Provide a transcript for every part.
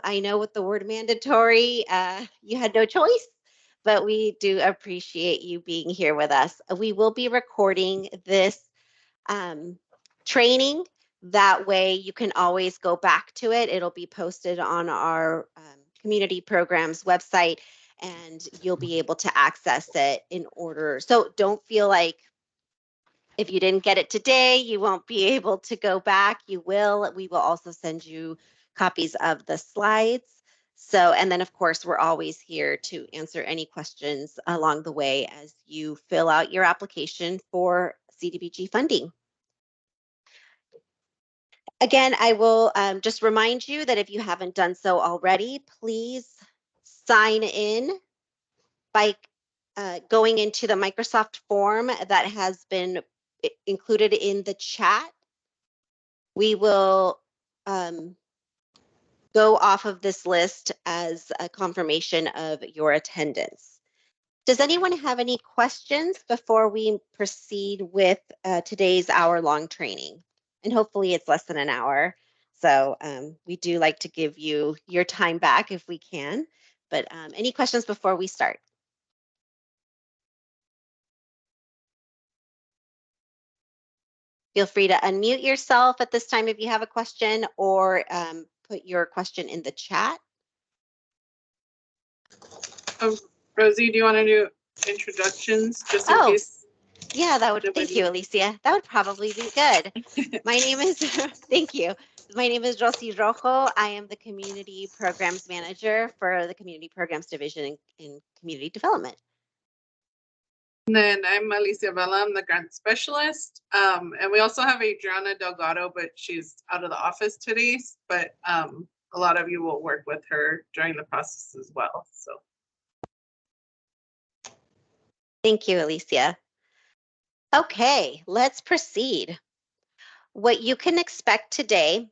I know with the word mandatory, you had no choice, but we do appreciate you being here with us. We will be recording this training. That way you can always go back to it. It'll be posted on our community programs website, and you'll be able to access it in order. So don't feel like if you didn't get it today, you won't be able to go back. You will. We will also send you copies of the slides. So, and then of course, we're always here to answer any questions along the way as you fill out your application for CDBG funding. Again, I will just remind you that if you haven't done so already, please sign in by going into the Microsoft form that has been included in the chat. We will go off of this list as a confirmation of your attendance. Does anyone have any questions before we proceed with today's hour-long training? And hopefully it's less than an hour. So we do like to give you your time back if we can. But any questions before we start? Feel free to unmute yourself at this time if you have a question, or put your question in the chat. Rosie, do you want to do introductions just in case? Yeah, that would, thank you, Alicia. That would probably be good. My name is, thank you. My name is Rosie Rojo. I am the Community Programs Manager for the Community Programs Division in Community Development. And then I'm Alicia Vela, I'm the Grant Specialist. And we also have Adriana Delgado, but she's out of the office today. But a lot of you will work with her during the process as well. So. Thank you, Alicia. Okay, let's proceed. What you can expect today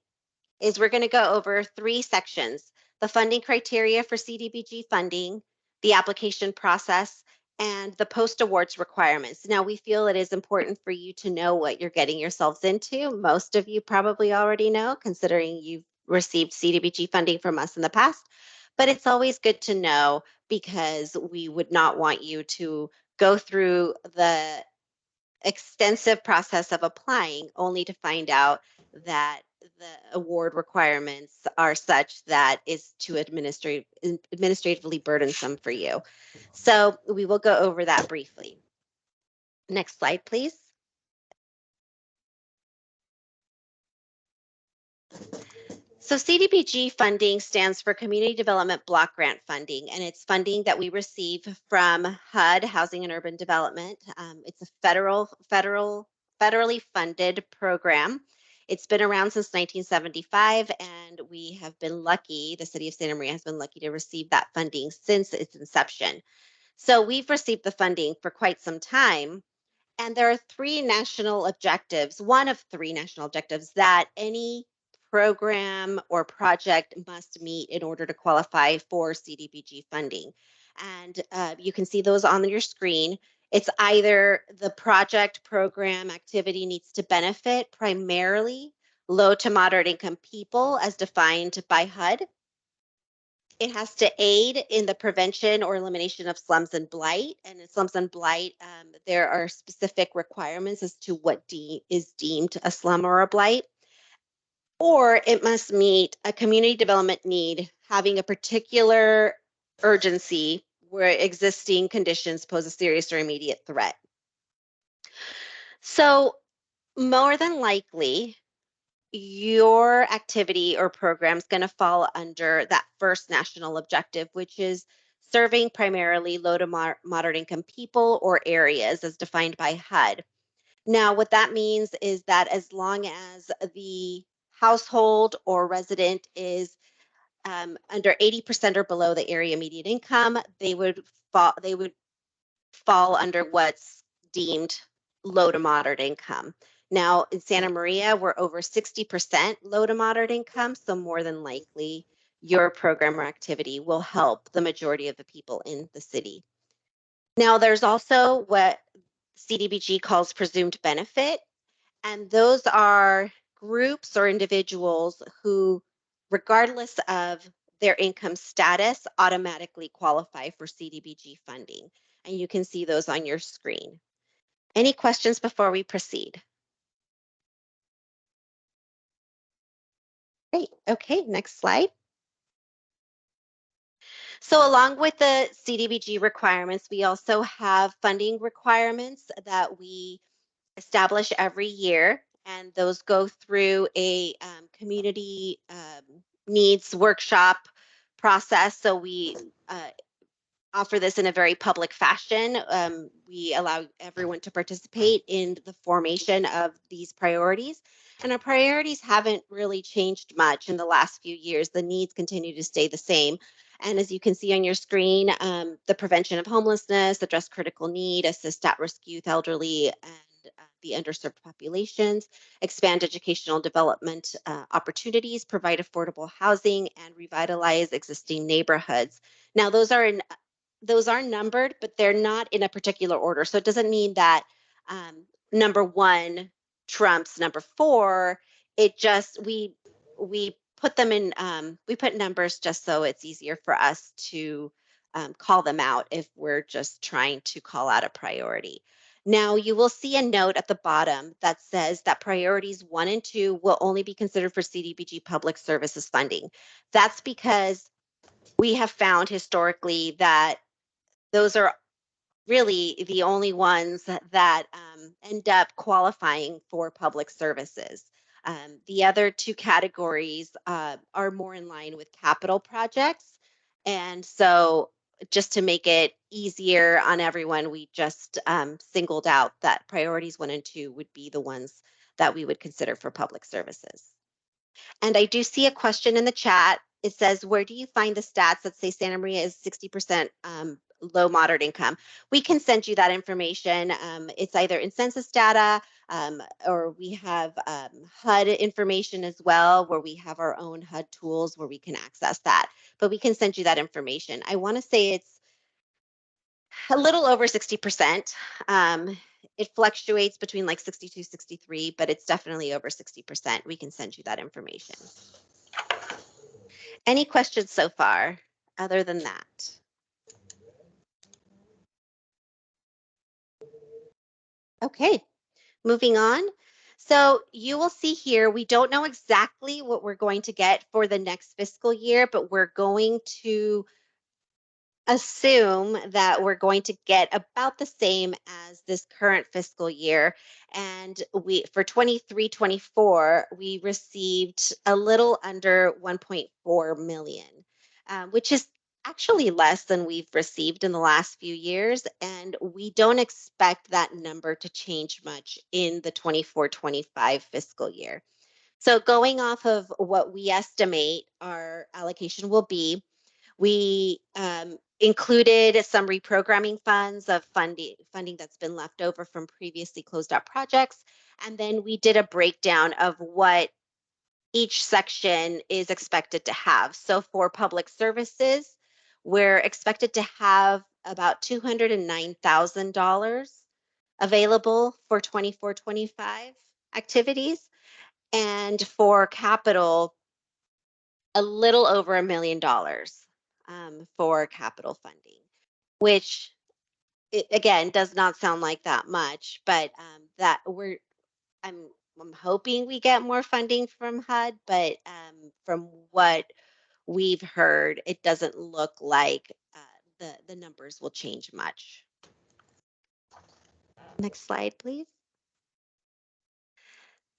is we're going to go over 3 sections: the funding criteria for CDBG funding, the application process, and the post-awards requirements. Now, we feel it is important for you to know what you're getting yourselves into. Most of you probably already know, considering you've received CDBG funding from us in the past, but it's always good to know because we would not want you to go through the extensive process of applying only to find out that the award requirements are such that is too administratively burdensome for you. So we will go over that briefly. Next slide, please. So CDBG funding stands for Community Development Block Grant Funding, and it's funding that we receive from HUD, Housing and Urban Development. It's a federally funded program. It's been around since 1975, and we have been lucky, the city of Santa Maria has been lucky to receive that funding since its inception. So we've received the funding for quite some time, and there are 3 national objectives, one of 3 national objectives that any program or project must meet in order to qualify for CDBG funding. And you can see those on your screen. It's either the project, program, activity needs to benefit primarily low to moderate income people as defined by HUD. It has to aid in the prevention or elimination of slums and blight. And in slums and blight, there are specific requirements as to what is deemed a slum or a blight. Or it must meet a community development need having a particular urgency where existing conditions pose a serious or immediate threat. So more than likely, your activity or program is going to fall under that first national objective, which is serving primarily low to moderate income people or areas as defined by HUD. Now, what that means is that as long as the household or resident is under 80% or below the area median income, they would fall under what's deemed low to moderate income. Now, in Santa Maria, we're over 60% low to moderate income, so more than likely your program or activity will help the majority of the people in the city. Now, there's also what CDBG calls presumed benefit, and those are groups or individuals who, regardless of their income status automatically qualify for CDBG funding. And you can see those on your screen. Any questions before we proceed? Great. Okay, next slide. So along with the CDBG requirements, we also have funding requirements that we establish every year, and those go through a community needs workshop process. So we offer this in a very public fashion. We allow everyone to participate in the formation of these priorities. And our priorities haven't really changed much in the last few years. The needs continue to stay the same. And as you can see on your screen, the prevention of homelessness, address critical need, assist at-risk youth, elderly, and the underserved populations, expand educational development opportunities, provide affordable housing, and revitalize existing neighborhoods. Now, those are numbered, but they're not in a particular order. So it doesn't mean that number one trumps number four. It just we put them in we put numbers just so it's easier for us to call them out if we're just trying to call out a priority. Now you will see a note at the bottom that says that priorities 1 and 2 will only be considered for CDBG public services funding. That's because we have found historically that those are really the only ones that end up qualifying for public services. The other two categories are more in line with capital projects. And so, just to make it easier on everyone, we just singled out that priorities 1 and 2 would be the ones that we would consider for public services. And I do see a question in the chat. It says, where do you find the stats that say Santa Maria is 60% low moderate income? We can send you that information. It's either in census data or we have HUD information as well, where we have our own HUD tools where we can access that. But we can send you that information. I want to say it's a little over 60%. It fluctuates between like 62, 63, but it's definitely over 60%. We can send you that information. Any questions so far other than that? Okay, moving on. So you will see here, we don't know exactly what we're going to get for the next fiscal year, but we're going to assume that we're going to get about the same as this current fiscal year. And we for 23-24, we received a little under 1.4 million, which is actually less than we've received in the last few years. And we don't expect that number to change much in the 24-25 fiscal year. So going off of what we estimate our allocation will be, we included some reprogramming funds of funding that's been left over from previously closed out projects. And then we did a breakdown of what each section is expected to have. So for public services, we're expected to have about $209,000 available for 24-25 activities. And for capital, a little over $1 million for capital funding, which again does not sound like that much, but that I'm hoping we get more funding from HUD, but from what we've heard, it doesn't look like the numbers will change much. Next slide, please.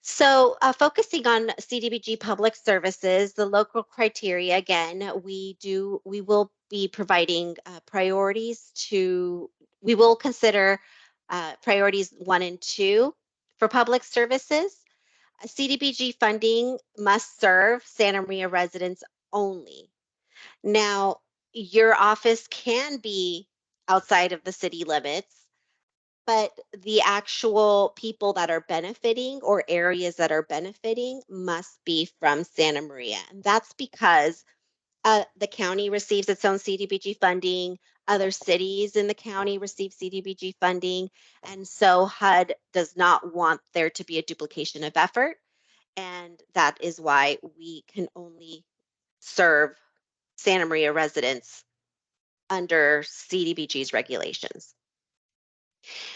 So focusing on CDBG public services, the local criteria, again, we will be providing priorities we will consider priorities 1 and 2 for public services. CDBG funding must serve Santa Maria residents only. Now, your office can be outside of the city limits, but the actual people that are benefiting or areas that are benefiting must be from Santa Maria. And that's because the county receives its own CDBG funding. Other cities in the county receive CDBG funding. And so HUD does not want there to be a duplication of effort. And that is why we can only serve Santa Maria residents under CDBG's regulations.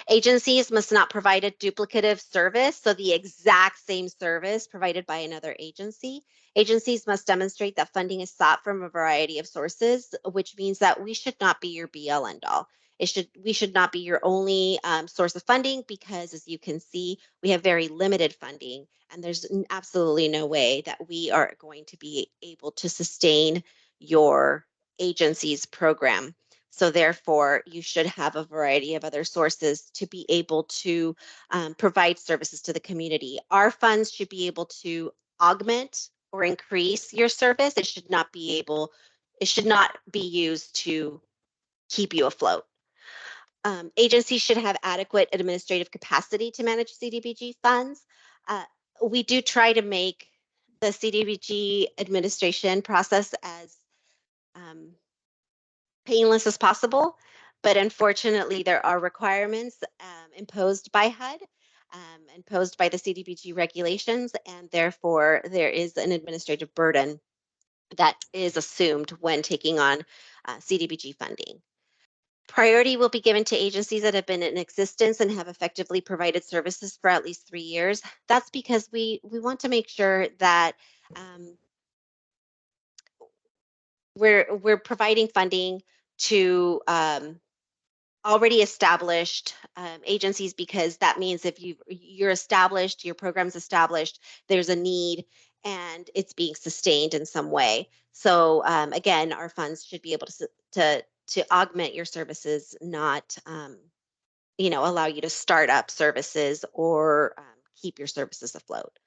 Agencies must not provide a duplicative service, so the exact same service provided by another agency. Agencies must demonstrate that funding is sought from a variety of sources, which means that we should not be your be-all end-all. We should not be your only source of funding, because as you can see, we have very limited funding, and there's absolutely no way that we are going to be able to sustain your agency's program. So therefore, you should have a variety of other sources to be able to provide services to the community. Our funds should be able to augment or increase your service. It should not be used to keep you afloat. Agencies should have adequate administrative capacity to manage CDBG funds. Uh, we do try to make the CDBG administration process as painless as possible, but unfortunately, there are requirements imposed by HUD, imposed by the CDBG regulations, and therefore there is an administrative burden that is assumed when taking on CDBG funding. Priority will be given to agencies that have been in existence and have effectively provided services for at least 3 years. That's because we want to make sure that we're providing funding to already established agencies, because that means if you're established, your program's established, there's a need and it's being sustained in some way. So again, our funds should be able to augment your services, not allow you to start up services or keep your services afloat.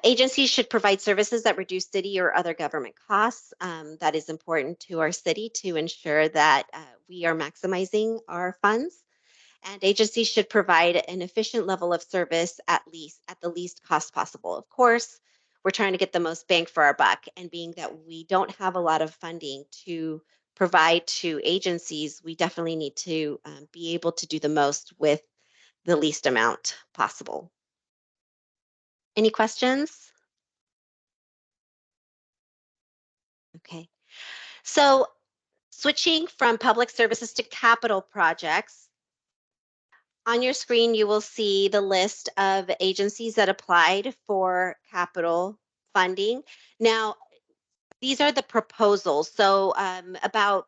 Agencies should provide services that reduce city or other government costs. That is important to our city to ensure that we are maximizing our funds. And agencies should provide an efficient level of service at the least cost possible. Of course, we're trying to get the most bang for our buck. And being that we don't have a lot of funding to provide to agencies, we definitely need to be able to do the most with the least amount possible. Any questions? Okay. So switching from public services to capital projects, on your screen, you will see the list of agencies that applied for capital funding. Now, these are the proposals. So about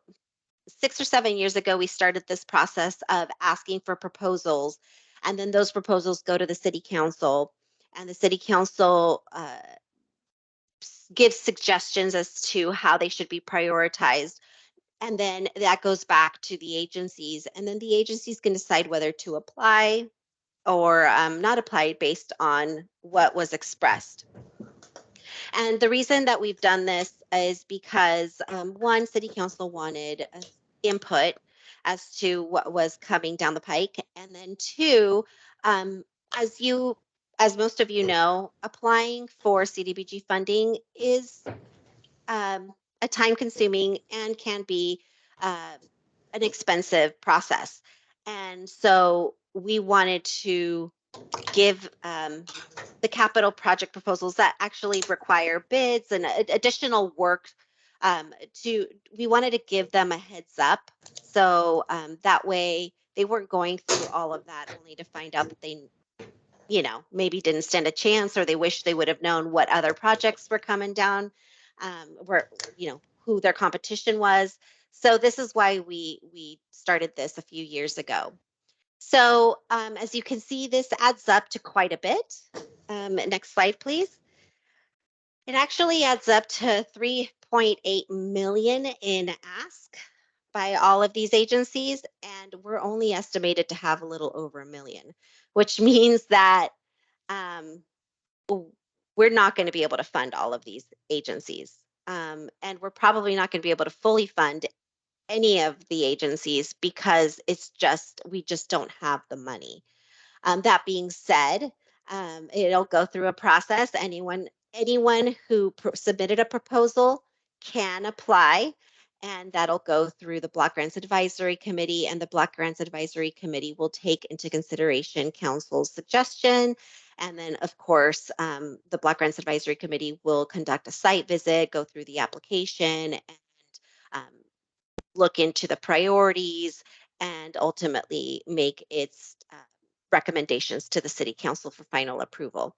6 or 7 years ago, we started this process of asking for proposals, and then those proposals go to the city council, and the city council gives suggestions as to how they should be prioritized. And then that goes back to the agencies, and then the agencies can decide whether to apply or not apply based on what was expressed. And the reason that we've done this is because one, City Council wanted input as to what was coming down the pike, and then two, um, as most of you know, applying for CDBG funding is a time-consuming and can be an expensive process. And so we wanted to give the capital project proposals that actually require bids and additional work we wanted to give them a heads up. So that way they weren't going through all of that only to find out that they maybe didn't stand a chance, or they wish they would have known what other projects were coming down, who their competition was. So this is why we started this a few years ago. So as you can see, this adds up to quite a bit. Next slide, please. It actually adds up to 3.8 million in ask by all of these agencies, and we're only estimated to have a little over 1 million, which means that um, we're not going to be able to fund all of these agencies. And we're probably not going to be able to fully fund any of the agencies because we just don't have the money. That being said, it'll go through a process. Anyone who submitted a proposal can apply, and that'll go through the Block Grants Advisory Committee, and the Block Grants Advisory Committee will take into consideration council's suggestion. And then, of course, the Block Grants Advisory Committee will conduct a site visit, go through the application, and look into the priorities, and ultimately make its recommendations to the City Council for final approval.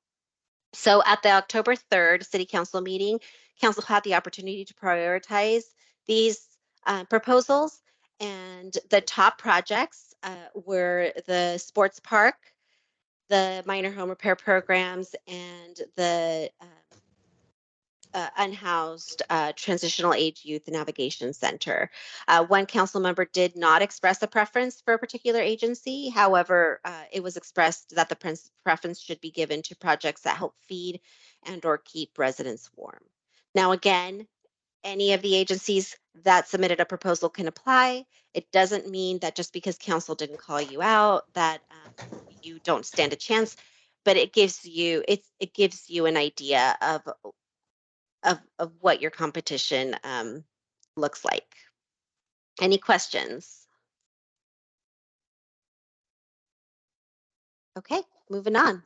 So at the October 3rd City Council meeting, Council had the opportunity to prioritize these proposals, and the top projects were the sports park, the minor home repair programs, and the unhoused transitional age youth navigation center. One council member did not express a preference for a particular agency. However, it was expressed that the preference should be given to projects that help feed and or keep residents warm. Now, again, any of the agencies that submitted a proposal can apply. It doesn't mean that just because council didn't call you out that you don't stand a chance, but it gives you it gives you an idea of what your competition looks like. Any questions? Okay, moving on.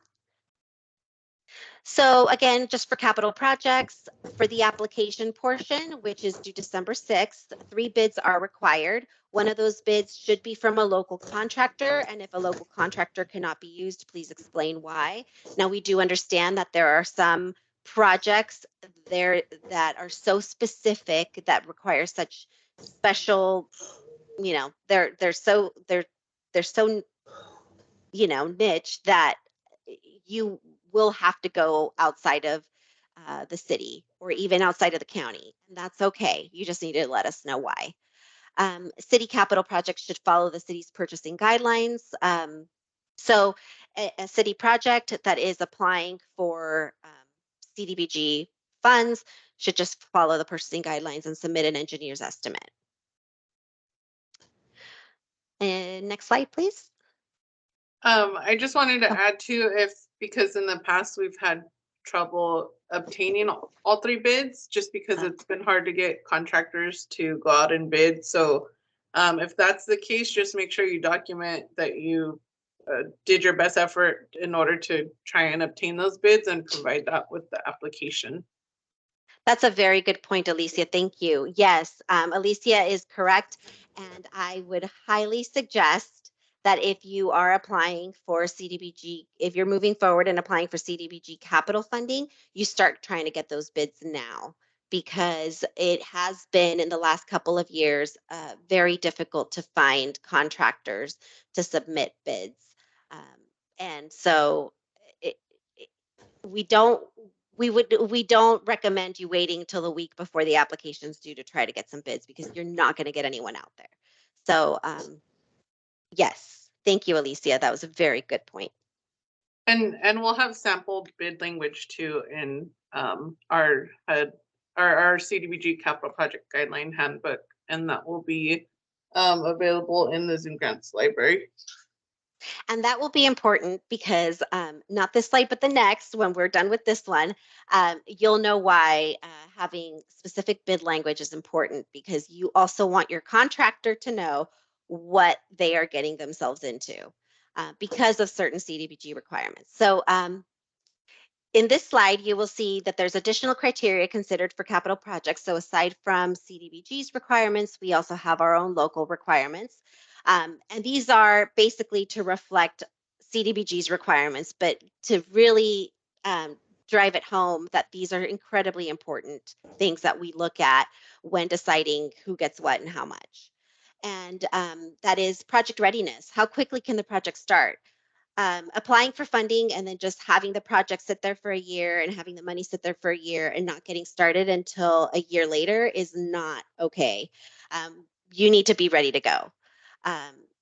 So again, just for capital projects, for the application portion, which is due December 6th, 3 bids are required. One of those bids should be from a local contractor, and if a local contractor cannot be used, please explain why. Now, we do understand that there are some projects there that are so specific that require such special, they're so niche that you will have to go outside of the city or even outside of the county. And that's okay. You just need to let us know why. City capital projects should follow the city's purchasing guidelines. So a city project that is applying for CDBG funds should just follow the purchasing guidelines and submit an engineer's estimate. And next slide, please. I just wanted to add to because in the past we've had trouble obtaining all 3 bids just because it's been hard to get contractors to go out and bid. So if that's the case, just make sure you document that you did your best effort in order to try and obtain those bids and provide that with the application. That's a very good point, Alicia. Thank you. Yes, Alicia is correct. And I would highly suggest that if you are applying for CDBG, if you're moving forward and applying for CDBG capital funding, you start trying to get those bids now, because it has been in the last couple of years very difficult to find contractors to submit bids. And so we don't recommend you waiting till the week before the application's due to try to get some bids, because you're not going to get anyone out there. So yes, thank you, Alicia. That was a very good point. And we'll have sample bid language too in our CDBG capital project guideline handbook, and that will be available in the Zoom Grants library. And that will be important because not this slide, but the next, when we're done with this one, you'll know why having specific bid language is important, because you also want your contractor to know what they are getting themselves into because of certain CDBG requirements. So in this slide, you will see that there's additional criteria considered for capital projects. So aside from CDBG's requirements, we also have our own local requirements. And these are basically to reflect CDBG's requirements, but to really drive it home that these are incredibly important things that we look at when deciding who gets what and how much. And that is project readiness. How quickly can the project start? Applying for funding and then just having the project sit there for a year and having the money sit there for a year and not getting started until a year later is not okay. You need to be ready to go.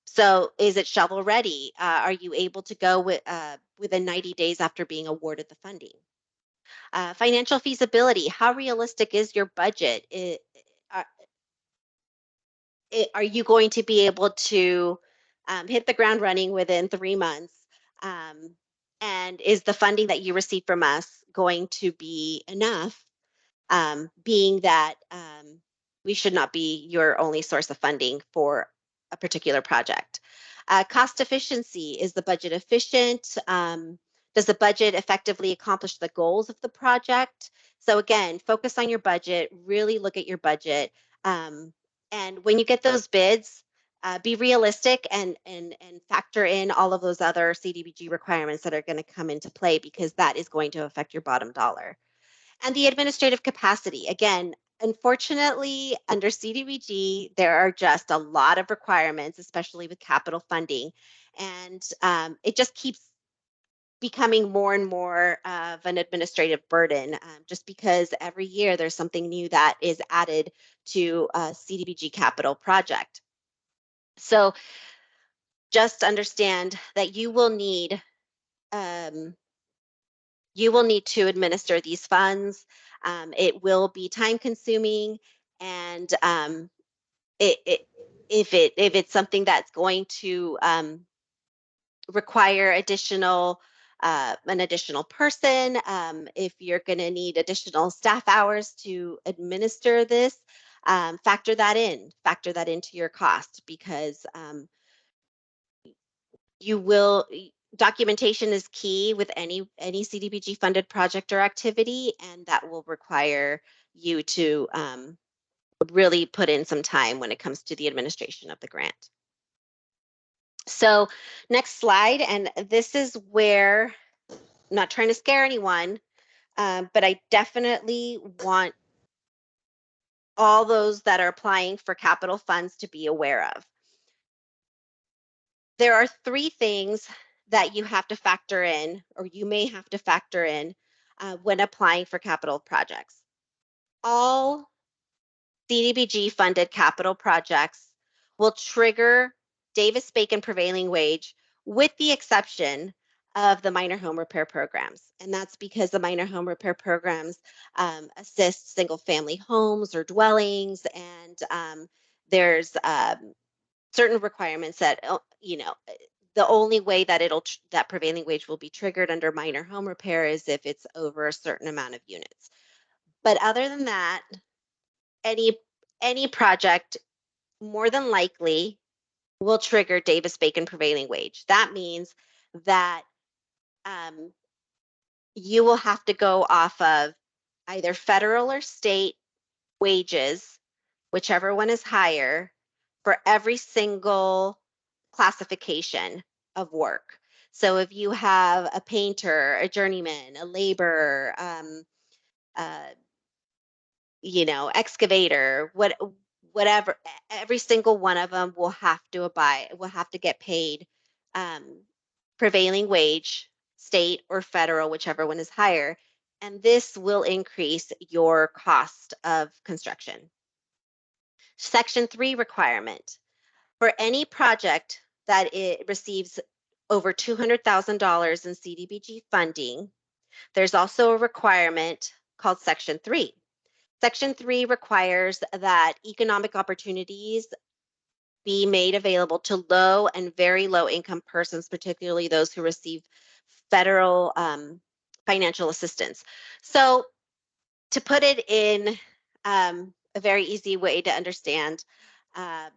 So is it shovel ready? Are you able to go within 90 days after being awarded the funding? Financial feasibility. How realistic is your budget? Are you going to be able to hit the ground running within 3 months? And is the funding that you receive from us going to be enough, being that we should not be your only source of funding for a particular project? Cost efficiency. Is the budget efficient? Does the budget effectively accomplish the goals of the project? So again, focus on your budget, really look at your budget. And when you get those bids, be realistic and factor in all of those other CDBG requirements that are going to come into play, because that is going to affect your bottom dollar. And the administrative capacity, again, unfortunately, under CDBG, there are just a lot of requirements, especially with capital funding. And it just keeps becoming more and more of an administrative burden, just because every year there's something new that is added to a CDBG capital project. So just understand that um, you will need to administer these funds. It will be time consuming, and it if it's something that's going to require an additional person, if you're going to need additional staff hours to administer this, factor that into your cost, because you will documentation is key with any CDBG funded project or activity, and that will require you to really put in some time when it comes to the administration of the grant. So next slide, and this is where, I'm not trying to scare anyone, but I definitely want all those that are applying for capital funds to be aware of. There are three things that you have to factor in, or you may have to factor in when applying for capital projects. All CDBG funded capital projects will trigger Davis-Bacon prevailing wage, with the exception of the minor home repair programs. And that's because the minor home repair programs assist single family homes or dwellings, and there's certain requirements that, the only way that that prevailing wage will be triggered under minor home repair is if it's over a certain amount of units. But other than that, any project more than likely will trigger Davis-Bacon prevailing wage. That means that um, you will have to go off of either federal or state wages, whichever one is higher, for every single classification of work. So if you have a painter, a journeyman, a laborer, uh, excavator, whatever, every single one of them will have to get paid um, prevailing wage, state or federal, whichever one is higher. And this will increase your cost of construction. Section 3 requirement. For any project that it receives over $200,000 in CDBG funding, there's also a requirement called Section 3. Section 3 requires that economic opportunities be made available to low and very low income persons, particularly those who receive federal financial assistance. So to put it in a very easy way to understand, um,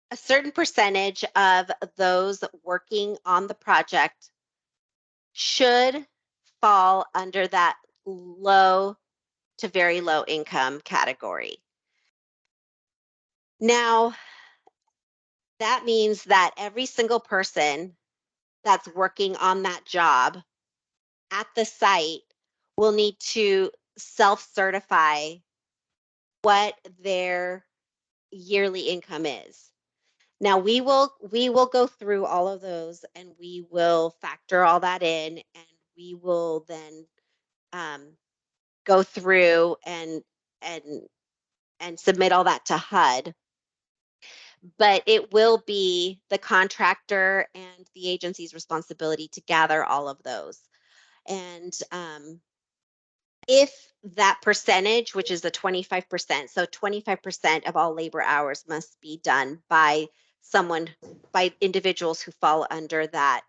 a certain percentage of those working on the project should fall under that low to very low income category. Now, that means that every single person that's working on that job at the site will need to self-certify what their yearly income is. Now we will go through all of those, and we will factor all that in, and we will then um, go through and and submit all that to HUD. But it will be the contractor and the agency's responsibility to gather all of those. And if that percentage, which is the 25%, so 25% of all labor hours must be done by individuals who fall under that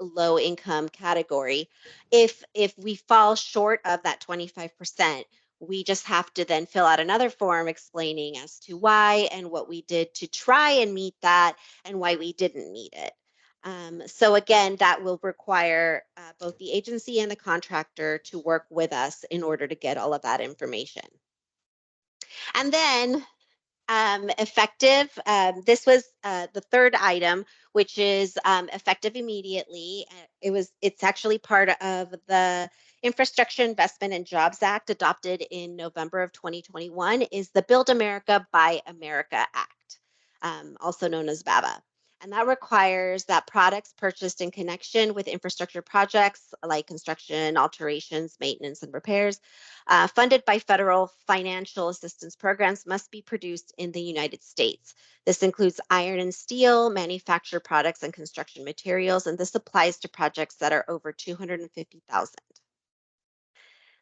low income category. If we fall short of that 25%, we just have to then fill out another form explaining as to why and what we did to try and meet that and why we didn't meet it. So again, that will require both the agency and the contractor to work with us in order to get all of that information. And then effective. This was the third item, which is effective immediately. It's actually part of the Infrastructure Investment and Jobs Act adopted in November of 2021 is the Build America, Buy America Act, also known as BABA. And that requires that products purchased in connection with infrastructure projects like construction, alterations, maintenance, and repairs funded by federal financial assistance programs must be produced in the United States. This includes iron and steel, manufactured products, and construction materials, and this applies to projects that are over 250,000.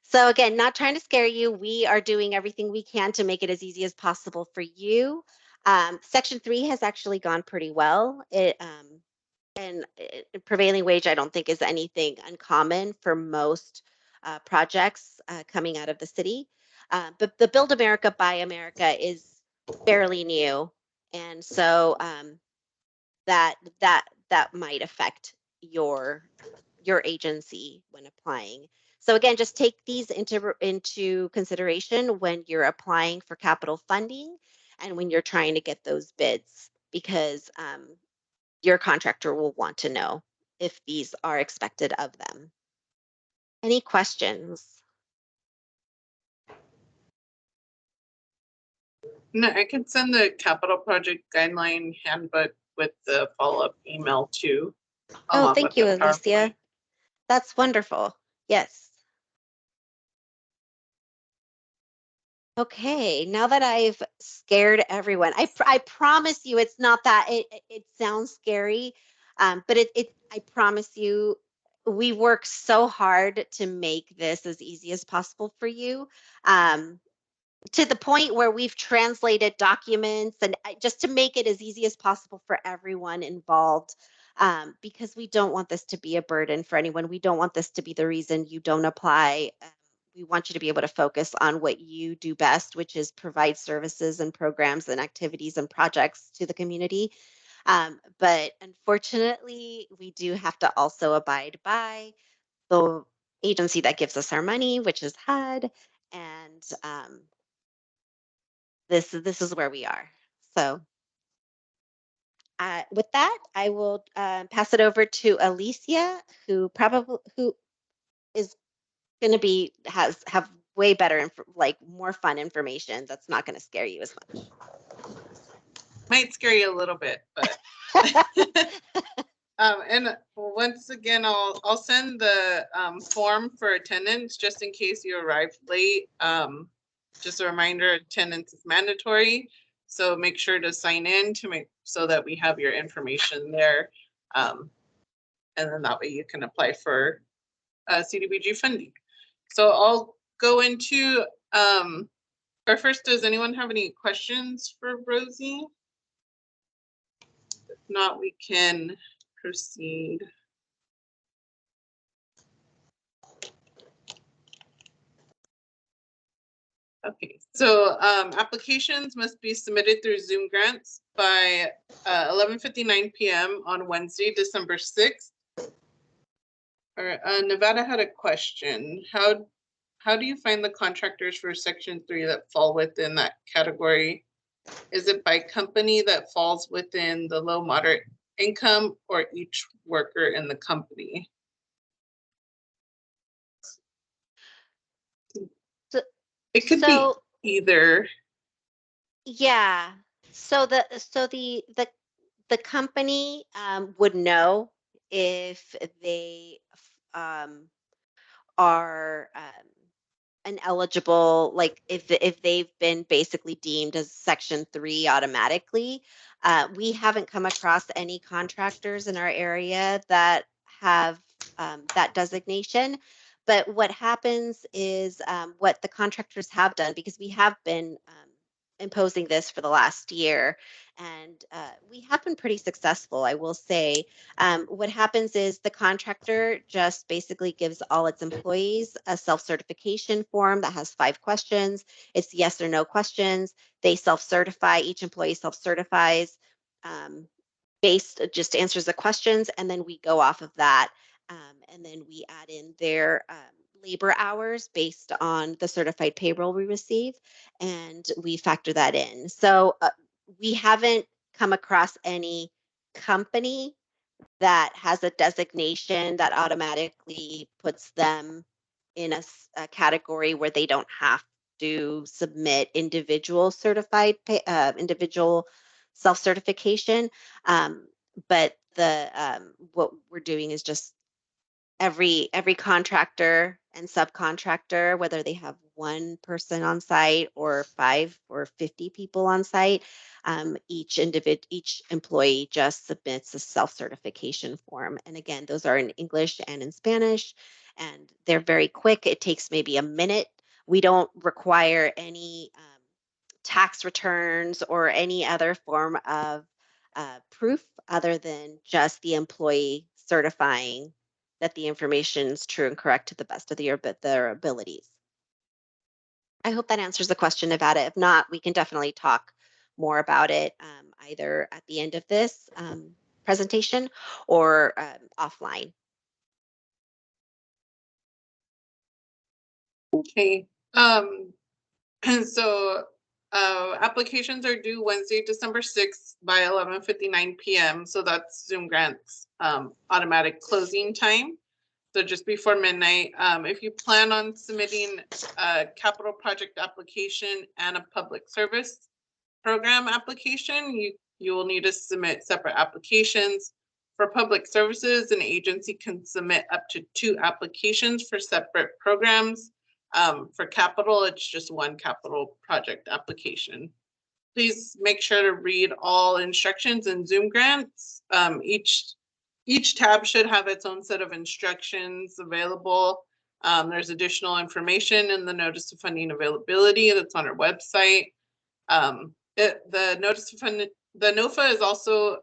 So again, not trying to scare you, we are doing everything we can to make it as easy as possible for you. Section 3 has actually gone pretty well. And prevailing wage, I don't think is anything uncommon for most projects coming out of the city. But the Build America, Buy America is fairly new, and so that might affect your agency when applying. So again, just take these into consideration when you're applying for capital funding and when you're trying to get those bids, because your contractor will want to know if these are expected of them. Any questions? No, I can send the capital project guideline handbook with the follow-up email too. Oh, Along thank with you, the Alicia. PowerPoint. That's wonderful. Yes. Okay, now that I've scared everyone, I promise you it's not that it sounds scary, but I promise you we work so hard to make this as easy as possible for you. To the point where we've translated documents and just to make it as easy as possible for everyone involved, because we don't want this to be a burden for anyone. We don't want this to be the reason you don't apply. We want you to be able to focus on what you do best, which is provide services and programs and activities and projects to the community. But unfortunately, we do have to also abide by the agency that gives us our money, which is HUD, and this is where we are. So with that, I will pass it over to Alicia, who is going to be have way better like more fun information that's not going to scare you as much. Might scare you a little bit, but and once again, I'll send the form for attendance just in case you arrived late. Just a reminder, attendance is mandatory, so make sure to sign in to make so that we have your information there, and then that way you can apply for CDBG funding. So I'll go into or first, does anyone have any questions for Rosie? If not, we can proceed. Okay, so applications must be submitted through Zoom Grants by 11:59 p.m. on Wednesday, December 6th. All right, Nevada had a question. How do you find the contractors for Section 3 that fall within that category? Is it by company that falls within the low moderate income or each worker in the company? It could be either. Yeah. So the company would know if they are ineligible, like if they've been basically deemed as Section 3 automatically. We haven't come across any contractors in our area that have that designation. But what happens is what the contractors have done, because we have been imposing this for the last year, and we have been pretty successful, I will say. What happens is the contractor just basically gives all its employees a self-certification form that has 5 questions. It's yes or no questions. They self-certify, each employee self-certifies. Um, based just answers the questions, and then we go off of that, and then we add in their labor hours based on the certified payroll we receive, and we factor that in. So we haven't come across any company that has a designation that automatically puts them in a category where they don't have to submit individual self-certification. Um, but the what we're doing is just every contractor and subcontractor, whether they have one person on site or 5 or 50 people on site, each employee just submits a self-certification form. And again, those are in English and in Spanish, and they're very quick. It takes maybe a minute. We don't require any tax returns or any other form of proof other than just the employee certifying that the information is true and correct to the best of their abilities. I hope that answers the question about it. If not, we can definitely talk more about it either at the end of this presentation or offline. Okay. And so applications are due Wednesday, December 6th by 11:59 p.m. So that's Zoom Grants automatic closing time. So just before midnight. If you plan on submitting a capital project application and a public service program application, you will need to submit separate applications. For public services, an agency can submit up to 2 applications for separate programs. For capital, it's just 1 capital project application. Please make sure to read all instructions in Zoom Grants. Each tab should have its own set of instructions available. There's additional information in the notice of funding availability that's on our website. The notice of funding, the NOFA is also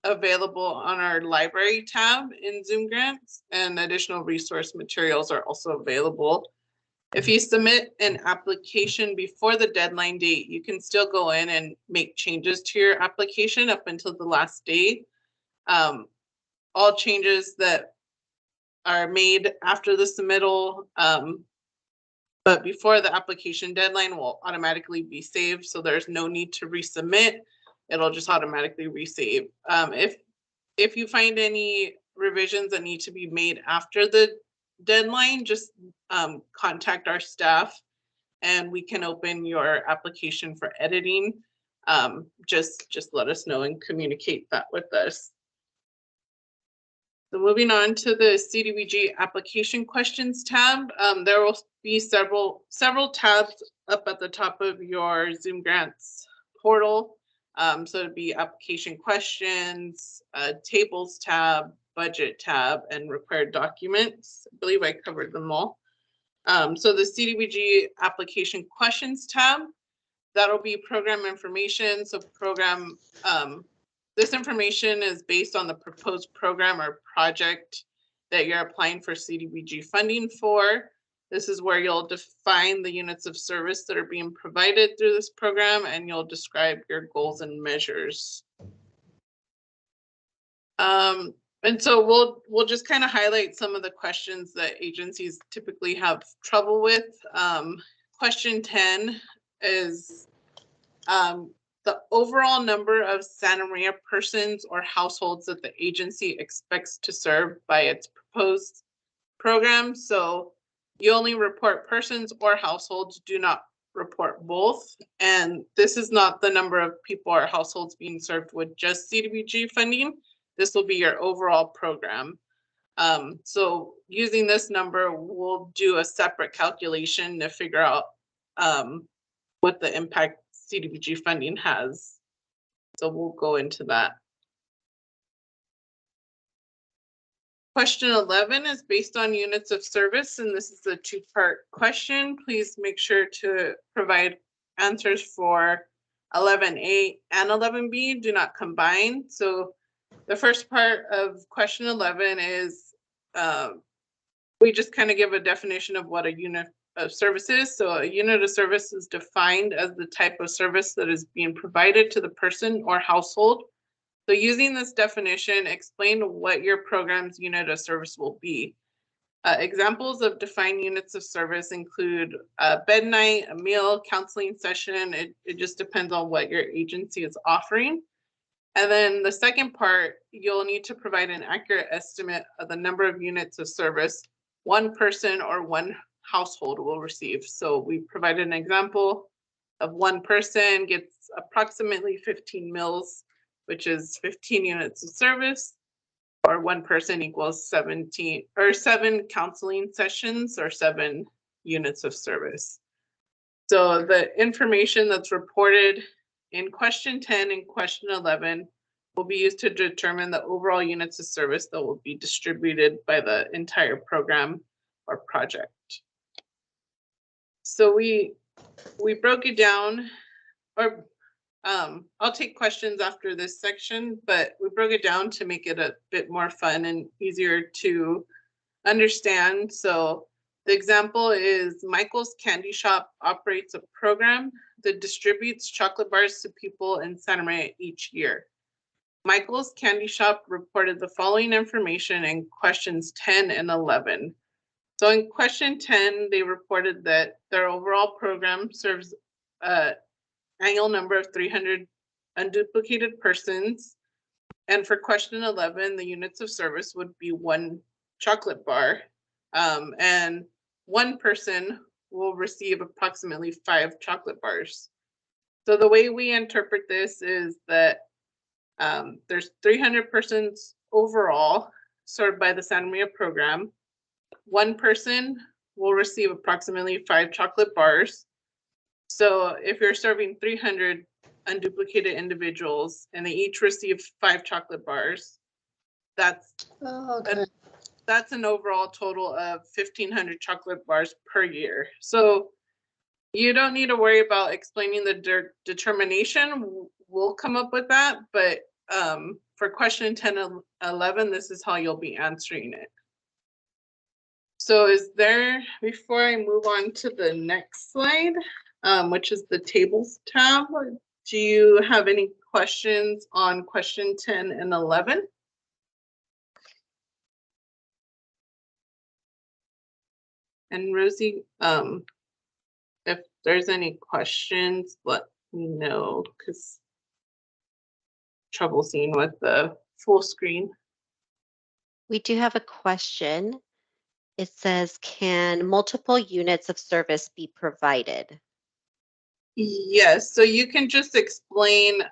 available on our library tab in Zoom Grants, and additional resource materials are also available. If you submit an application before the deadline date, you can still go in and make changes to your application up until the last day. All changes that are made after the submittal, but before the application deadline, will automatically be saved. So there's no need to resubmit. It'll just automatically resave. If you find any revisions that need to be made after the deadline, just contact our staff and we can open your application for editing. Just let us know and communicate that with us. So moving on to the CDBG application questions tab, there will be several tabs up at the top of your Zoom Grants portal. So it'd be application questions, tables tab, budget tab, and required documents. I believe I covered them all. So the CDBG application questions tab, that'll be program information. So program, this information is based on the proposed program or project that you're applying for CDBG funding for. This is where you'll define the units of service that are being provided through this program, and you'll describe your goals and measures. And so we'll just kind of highlight some of the questions that agencies typically have trouble with. Question 10 is the overall number of Santa Maria persons or households that the agency expects to serve by its proposed program. So you only report persons or households, do not report both. And this is not the number of people or households being served with just CDBG funding. This will be your overall program. So using this number, we'll do a separate calculation to figure out what the impact CDBG funding has. So we'll go into that. Question 11 is based on units of service, and this is a 2-part question. Please make sure to provide answers for 11A and 11B. Do not combine. So the first part of question 11 is we just kind of give a definition of what a unit of service is. So a unit of service is defined as the type of service that is being provided to the person or household So using this definition, explain what your program's unit of service will be. Examples of defined units of service include a bed night, a meal, counseling session. It just depends on what your agency is offering. And then the second part, you'll need to provide an accurate estimate of the number of units of service one person or one household will receive. So we provided an example of one person gets approximately 15 meals, which is 15 units of service, or one person equals 17 or 7 counseling sessions or 7 units of service. So the information that's reported in question 10 and question 11 will be used to determine the overall units of service that will be distributed by the entire program or project. So we broke it down, or I'll take questions after this section, but we broke it down to make it a bit more fun and easier to understand. So the example is Michael's Candy Shop operates a program that distributes chocolate bars to people in Santa Maria each year. Michael's Candy Shop reported the following information in questions 10 and 11. So in question 10, they reported that their overall program serves an annual number of 300 unduplicated persons. And for question 11, the units of service would be 1 chocolate bar. And one person will receive approximately 5 chocolate bars. So the way we interpret this is that there's 300 persons overall served by the Santa Maria program. One person will receive approximately 5 chocolate bars. So if you're serving 300 unduplicated individuals and they each receive 5 chocolate bars, that's that's an overall total of 1,500 chocolate bars per year. So you don't need to worry about explaining the determination. We'll come up with that, but for question 10 and 11, this is how you'll be answering it. So is there, before I move on to the next slide, which is the tables tab, do you have any questions on question 10 and 11? And Rosie, if there's any questions, let me know, because trouble seeing with the full screen. We do have a question. It says, can multiple units of service be provided? Yes, so you can just explain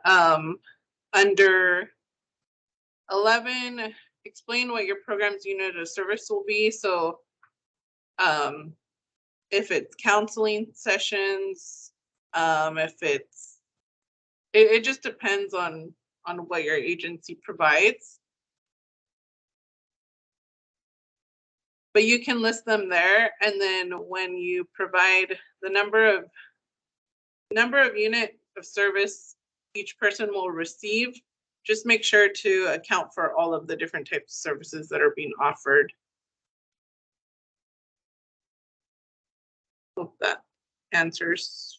under 11, explain what your program's unit of service will be. So if it's counseling sessions, if it's, it just depends on what your agency provides. But you can list them there, and then when you provide the number of unit of service each person will receive, just make sure to account for all of the different types of services that are being offered. Hope that answers.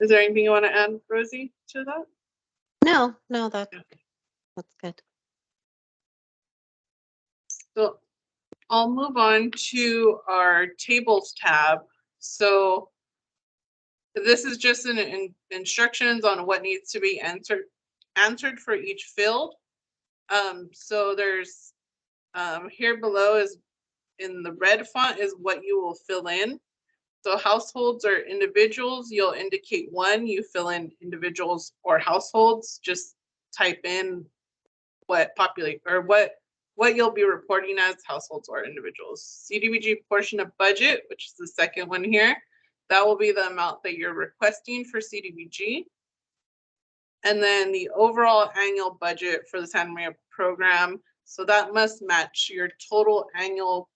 Is there anything you want to add, Rosie, to that? No, that's good. So I'll move on to our tables tab. So this is just an instructions on what needs to be answered for each field. So there's here below is in the red font is what you will fill in. So households or individuals, you'll indicate 1, you fill in individuals or households, just type in what populate or what you'll be reporting as households or individuals. CDBG portion of budget, which is the second one here, that will be the amount that you're requesting for CDBG. And then the overall annual budget for the Santa Maria program. So that must match your total annual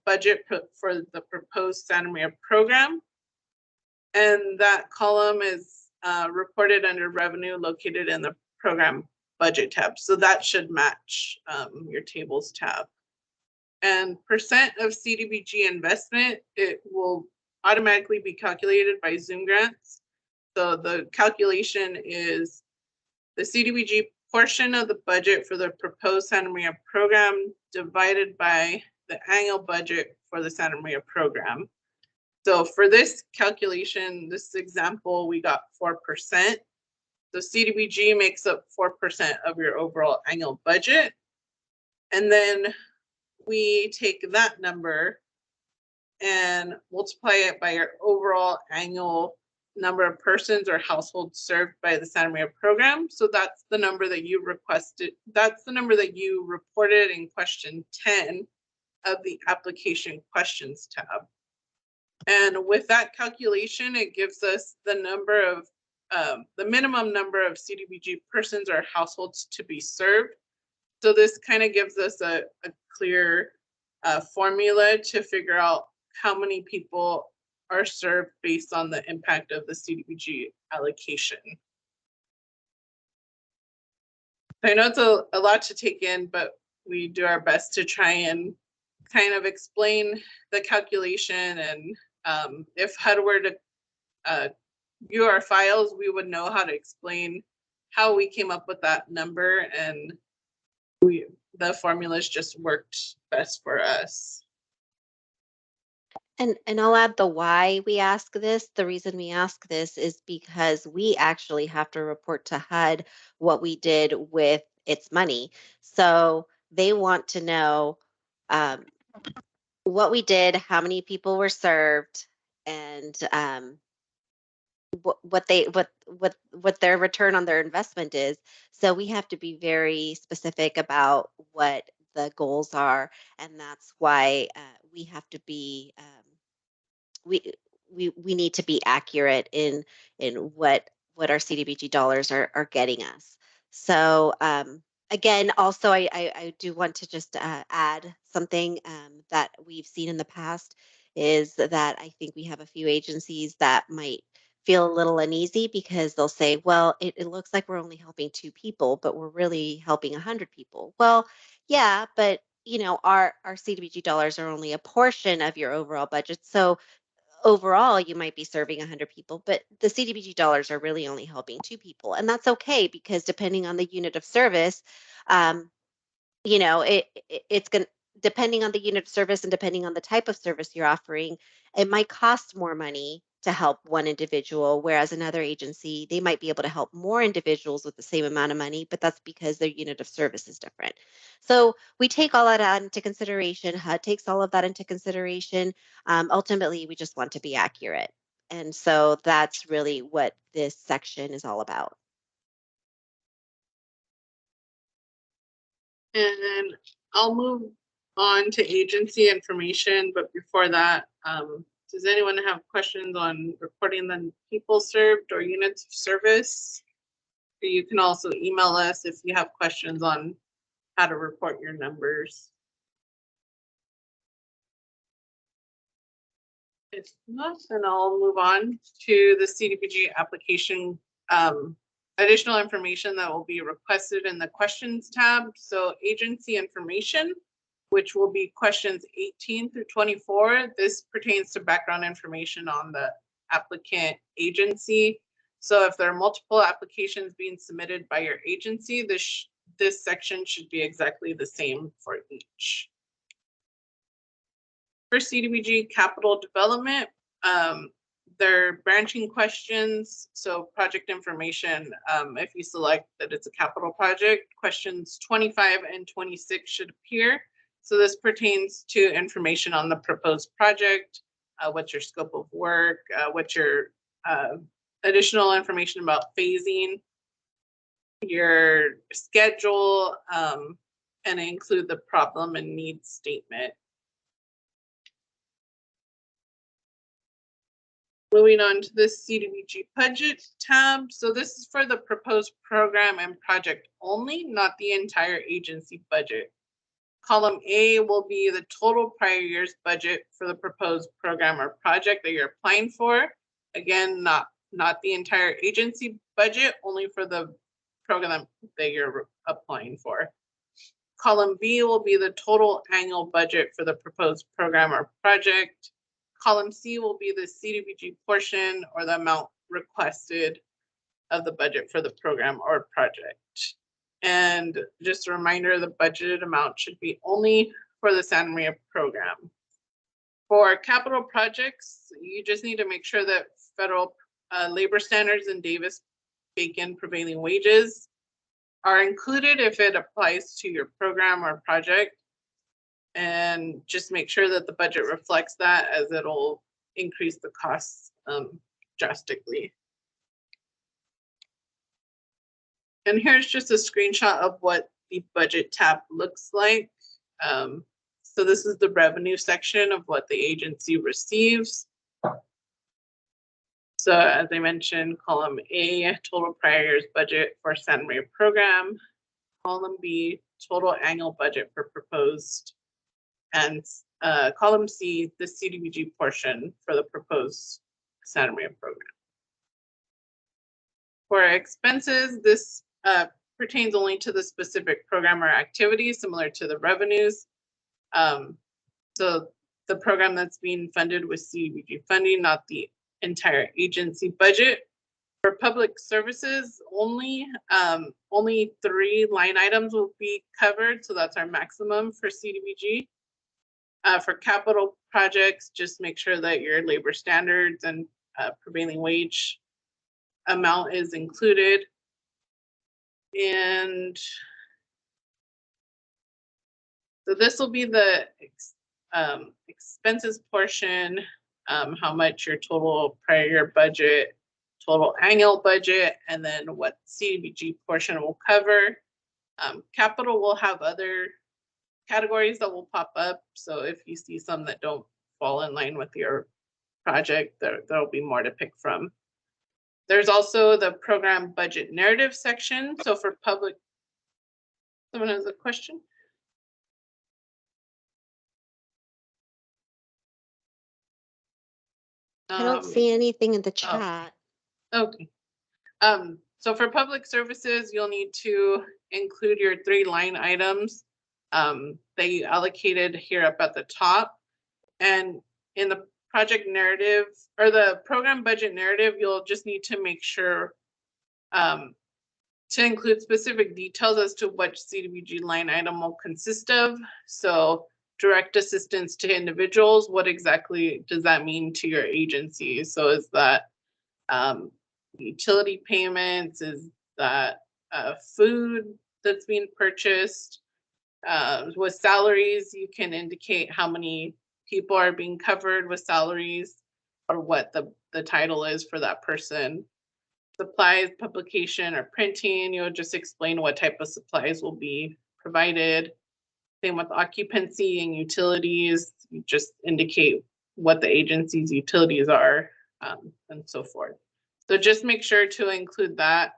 budget for the proposed Santa Maria program. And that column is reported under revenue located in the program budget tab. So that should match your tables tab. And percent of CDBG investment, it will automatically be calculated by Zoom grants. So the calculation is the CDBG portion of the budget for the proposed Santa Maria program divided by the annual budget for the Santa Maria program. So for this calculation, this example, we got 4%. So CDBG makes up 4% of your overall annual budget. And then we take that number and multiply it by your overall annual number of persons or households served by the Santa Maria program. So that's the number that you requested. That's the number that you reported in question 10 of the application questions tab. And with that calculation, it gives us the number of the minimum number of CDBG persons or households to be served. So this kind of gives us a clear formula to figure out how many people are served based on the impact of the CDBG allocation. I know it's a lot to take in, but we do our best to try and kind of explain the calculation. And if HUD were to view our files, we would know how to explain how we came up with that number, and the formulas just worked best for us. And I'll add the why we ask this. The reason we ask this is because we actually have to report to HUD what we did with its money. So they want to know um, what we did, how many people were served, and what their return on their investment is. So we have to be very specific about what the goals are, and that's why we have to be we we need to be accurate in what our CDBG dollars are getting us. So again, also I do want to just add something that we've seen in the past is that I think we have a few agencies that might feel a little uneasy because they'll say, well, it looks like we're only helping 2 people, but we're really helping 100 people. Well, yeah, but our CDBG dollars are only a portion of your overall budget. So overall you might be serving 100 people, but the CDBG dollars are really only helping 2 people. And that's okay because depending on the unit of service, um, it's going to, depending on the unit of service and depending on the type of service you're offering, it might cost more money to help one individual, whereas another agency, they might be able to help more individuals with the same amount of money, but that's because their unit of service is different. So we take all of that into consideration. HUD takes all of that into consideration. Ultimately, we just want to be accurate. And so that's really what this section is all about. And I'll move on to agency information, but before that, does anyone have questions on reporting the people served or units of service? You can also email us if you have questions on how to report your numbers. If not, then I'll move on to the CDBG application. Additional information that will be requested in the questions tab. So agency information, which will be questions 18 through 24. This pertains to background information on the applicant agency. So if there are multiple applications being submitted by your agency, this section should be exactly the same for each. For CDBG capital development, they're branching questions. So project information, if you select that it's a capital project, questions 25 and 26 should appear. So this pertains to information on the proposed project, what's your scope of work, what's your additional information about phasing, your schedule, and include the problem and needs statement. Moving on to the CDBG budget tab. So this is for the proposed program and project only, not the entire agency budget. Column A will be the total prior year's budget for the proposed program or project that you're applying for. Again, not the entire agency budget, only for the program that you're applying for. Column B will be the total annual budget for the proposed program or project. Column C will be the CDBG portion or the amount requested of the budget for the program or project. And just a reminder, the budgeted amount should be only for the Santa Maria program. For capital projects, you just need to make sure that federal labor standards and Davis-Bacon prevailing wages are included if it applies to your program or project. And just make sure that the budget reflects that, as it'll increase the costs drastically. And here's just a screenshot of what the budget tab looks like. So this is the revenue section of what the agency receives. So as I mentioned, column A, total prior year's budget for Santa Maria program. Column B, total annual budget for proposed. And column C, the CDBG portion for the proposed Santa Maria program. For expenses, this pertains only to the specific program or activity, similar to the revenues. So the program that's being funded with CDBG funding, not the entire agency budget. For public services, only 3 line items will be covered, so that's our maximum for CDBG. For capital projects, just make sure that your labor standards and prevailing wage amount is included. And so this will be the expenses portion, how much your total prior year budget, total annual budget, and then what CDBG portion will cover. Capital will have other categories that will pop up. So if you see some that don't fall in line with your project, there'll be more to pick from. There's also the program budget narrative section. So for public, someone has a question? I don't see anything in the chat. Okay. So for public services, you'll need to include your 3 line items that you allocated here up at the top. And in the project narrative or the program budget narrative, you'll just need to make sure to include specific details as to which CDBG line item will consist of. So direct assistance to individuals, what exactly does that mean to your agency? So is that utility payments? Is that food that's being purchased? With salaries, you can indicate how many people are being covered with salaries or what the title is for that person. Supplies, publication, or printing, you'll just explain what type of supplies will be provided. Same with occupancy and utilities, you just indicate what the agency's utilities are, and so forth. So just make sure to include that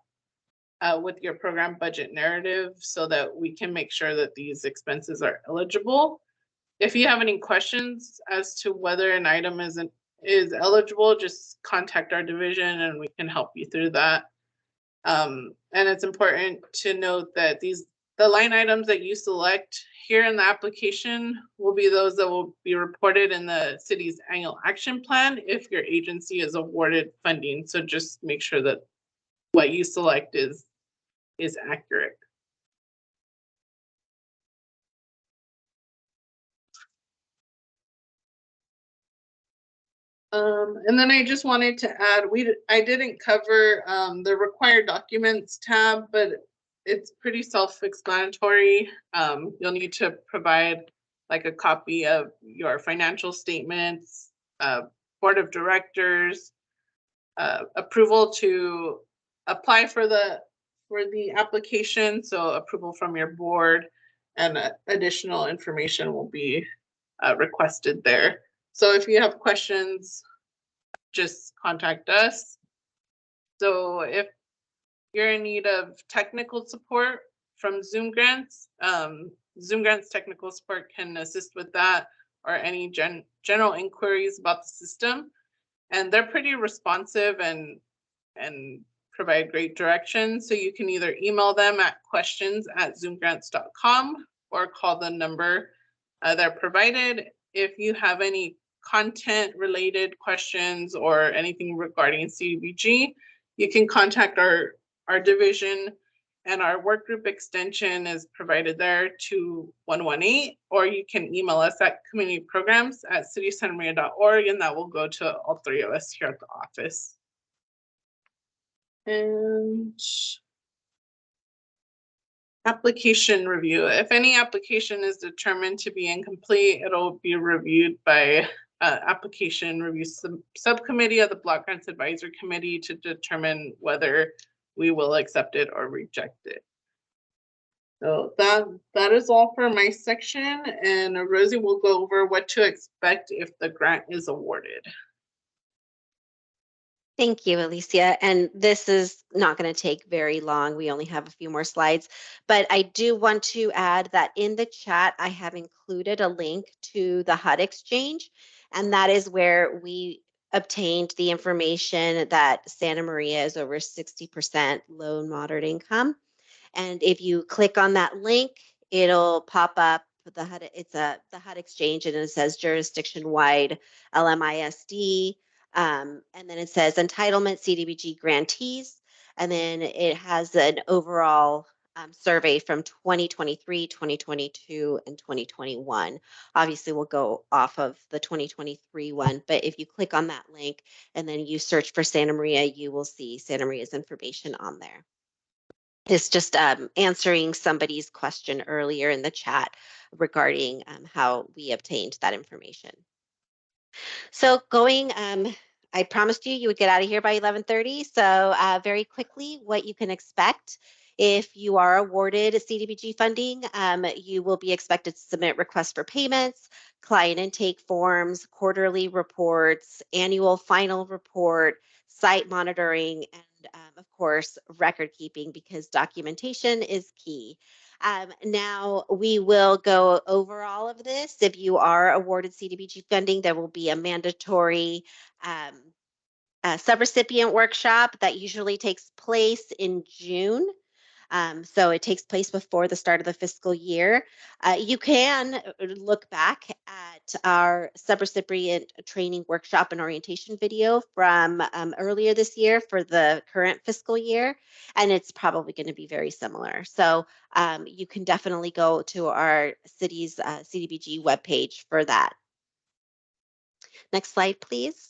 with your program budget narrative so that we can make sure that these expenses are eligible. If you have any questions as to whether an item is eligible, just contact our division and we can help you through that. And it's important to note that the line items that you select here in the application will be those that will be reported in the city's annual action plan if your agency is awarded funding. So just make sure that what you select is accurate. And then I just wanted to add, I didn't cover the required documents tab, but it's pretty self-explanatory. You'll need to provide like a copy of your financial statements, board of directors, approval to apply for the application, so approval from your board, and additional information will be requested there. So if you have questions, just contact us. So if you're in need of technical support from Zoom Grants, Zoom Grants technical support can assist with that, or any general inquiries about the system. And they're pretty responsive and provide great direction. So you can either email them at questions@zoomgrants.com, or call the number that provided. If you have any content related questions or anything regarding CDBG, you can contact our division, and our work group extension is provided there to 118, or you can email us at communityprograms@cityofsantamaria.org, and that will go to all three of us here at the office. And application review. If any application is determined to be incomplete, it'll be reviewed by application review subcommittee of the Block Grants Advisory Committee to determine whether we will accept it or reject it. So that is all for my section, and Rosie will go over what to expect if the grant is awarded. Thank you, Alicia. And this is not going to take very long. We only have a few more slides, but I do want to add that in the chat, I have included a link to the HUD exchange, and that is where we obtained the information that Santa Maria is over 60% low and moderate income. And if you click on that link, it'll pop up the HUD. It's the HUD exchange, and it says jurisdiction-wide LMISD. And then it says entitlement CDBG grantees. And then it has an overall survey from 2023, 2022, and 2021. Obviously, we'll go off of the 2023 one, but if you click on that link and then you search for Santa Maria, you will see Santa Maria's information on there. It's just answering somebody's question earlier in the chat regarding how we obtained that information. So going, I promised you would get out of here by 11:30. So very quickly, what you can expect if you are awarded CDBG funding, you will be expected to submit requests for payments, client intake forms, quarterly reports, annual final report, site monitoring, and of course, record keeping, because documentation is key. Now we will go over all of this. If you are awarded CDBG funding, there will be a mandatory subrecipient workshop that usually takes place in June. So it takes place before the start of the fiscal year. You can look back at our subrecipient training workshop and orientation video from earlier this year for the current fiscal year, and it's probably going to be very similar. So you can definitely go to our city's CDBG webpage for that. Next slide, please.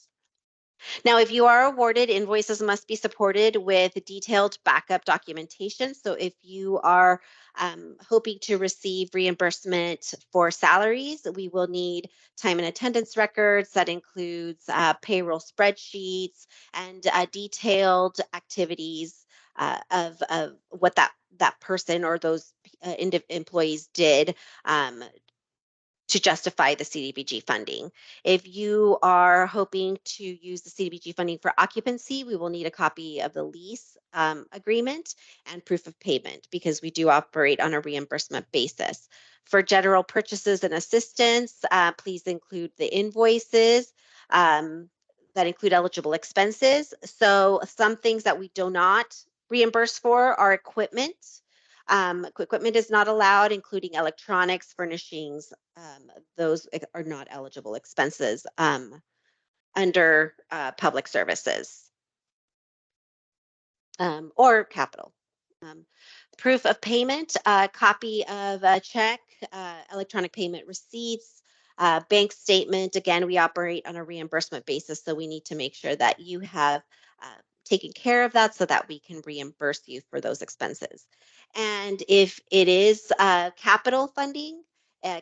Now, if you are awarded, invoices must be supported with detailed backup documentation. So if you are hoping to receive reimbursement for salaries, we will need time and attendance records. That includes payroll spreadsheets and detailed activities of what that person or those employees did to justify the CDBG funding. If you are hoping to use the CDBG funding for occupancy, we will need a copy of the lease agreement and proof of payment, because we do operate on a reimbursement basis. For general purchases and assistance, please include the invoices that include eligible expenses. So some things that we do not reimburse for are equipment. Equipment is not allowed, including electronics, furnishings. Those are not eligible expenses under public services or capital. Proof of payment, a copy of a check, electronic payment receipts, bank statement. Again, we operate on a reimbursement basis, so we need to make sure that you have taken care of that so that we can reimburse you for those expenses. And if it is capital funding,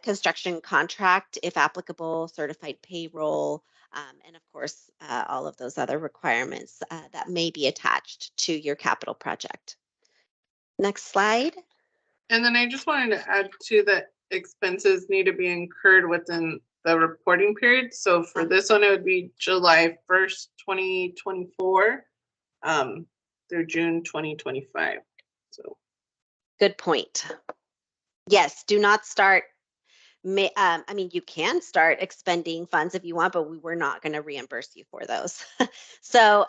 construction contract, if applicable, certified payroll, and of course, all of those other requirements that may be attached to your capital project. Next slide. And then I just wanted to add to that expenses need to be incurred within the reporting period. So for this one, it would be July 1st, 2024 through June 2025. So good point. Yes, do not start. I mean, you can start expending funds if you want, but we're not going to reimburse you for those. So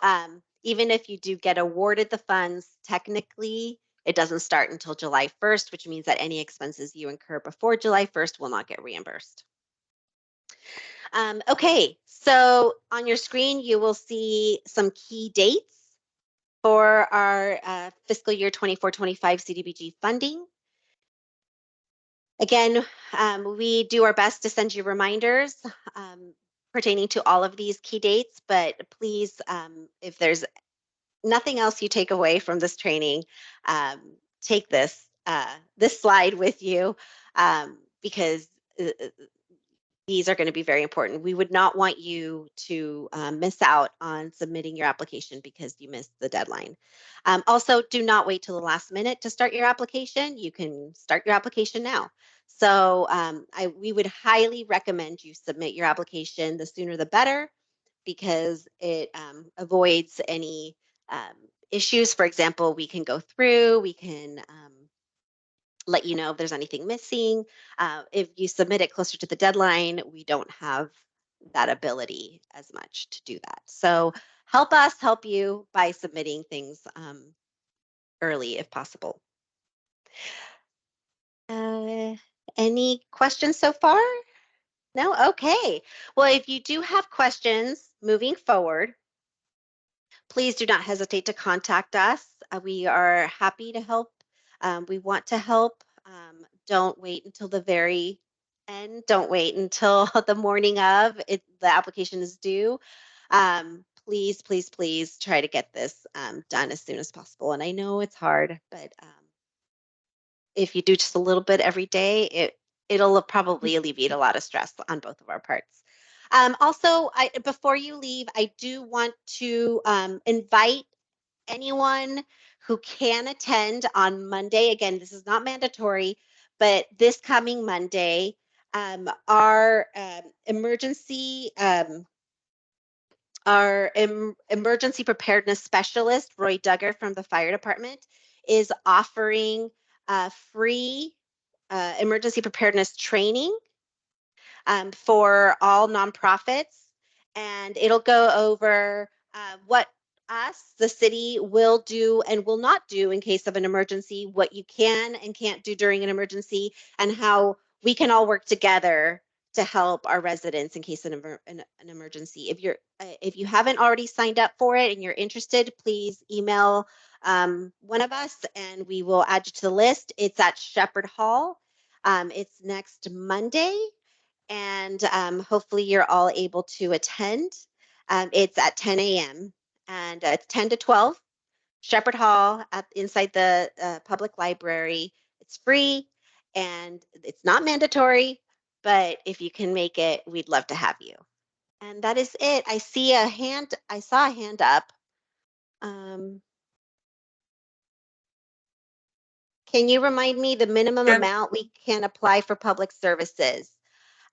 even if you do get awarded the funds, technically It doesn't start until July 1st, which means that any expenses you incur before July 1st will not get reimbursed. Okay, so on your screen, you will see some key dates for our fiscal year 24-25 CDBG funding. Again, we do our best to send you reminders pertaining to all of these key dates, but please, if there's nothing else you take away from this training, take this slide with you because these are going to be very important. We would not want you to miss out on submitting your application because you missed the deadline. Also, do not wait till the last minute to start your application. You can start your application now. So we would highly recommend you submit your application. The sooner the better, because it avoids any issues. For example, we can go through, we can let you know if there's anything missing. If you submit it closer to the deadline, we don't have that ability as much to do that. So help us help you by submitting things early if possible. Any questions so far? No? Okay. Well, if you do have questions moving forward, please do not hesitate to contact us. We are happy to help. We want to help. Don't wait until the very end. Don't wait until the morning of it, the application is due. Please, please, please try to get this done as soon as possible. And I know it's hard, but if you do just a little bit every day, it'll probably alleviate a lot of stress on both of our parts. Also, before you leave, I do want to invite anyone who can attend on Monday. Again, this is not mandatory, but this coming Monday, our emergency preparedness specialist, Roy Duggar from the fire department, is offering free emergency preparedness training for all nonprofits. And it'll go over what us, the city, will do and will not do in case of an emergency, what you can and can't do during an emergency, and how we can all work together to help our residents in case of an emergency. If you haven't already signed up for it and you're interested, please email one of us and we will add you to the list. It's at Shepherd Hall. It's next Monday, and hopefully you're all able to attend. It's at 10 a.m. and it's 10 to 12, Shepherd Hall inside the public library. It's free and it's not mandatory, but if you can make it, we'd love to have you. And that is it. I saw a hand up. Can you remind me the minimum amount we can apply for public services?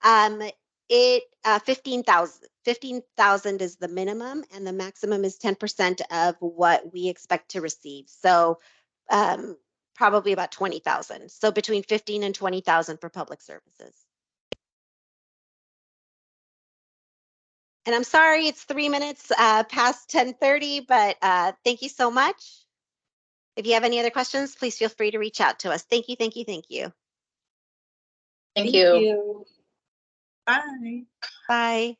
15,000. 15,000 is the minimum, and the maximum is 10% of what we expect to receive. So probably about 20,000. So between 15 and 20,000 for public services. And I'm sorry, it's 3 minutes past 10:30, but thank you so much. If you have any other questions, please feel free to reach out to us. Thank you, thank you, thank you. Thank you. Bye. Bye.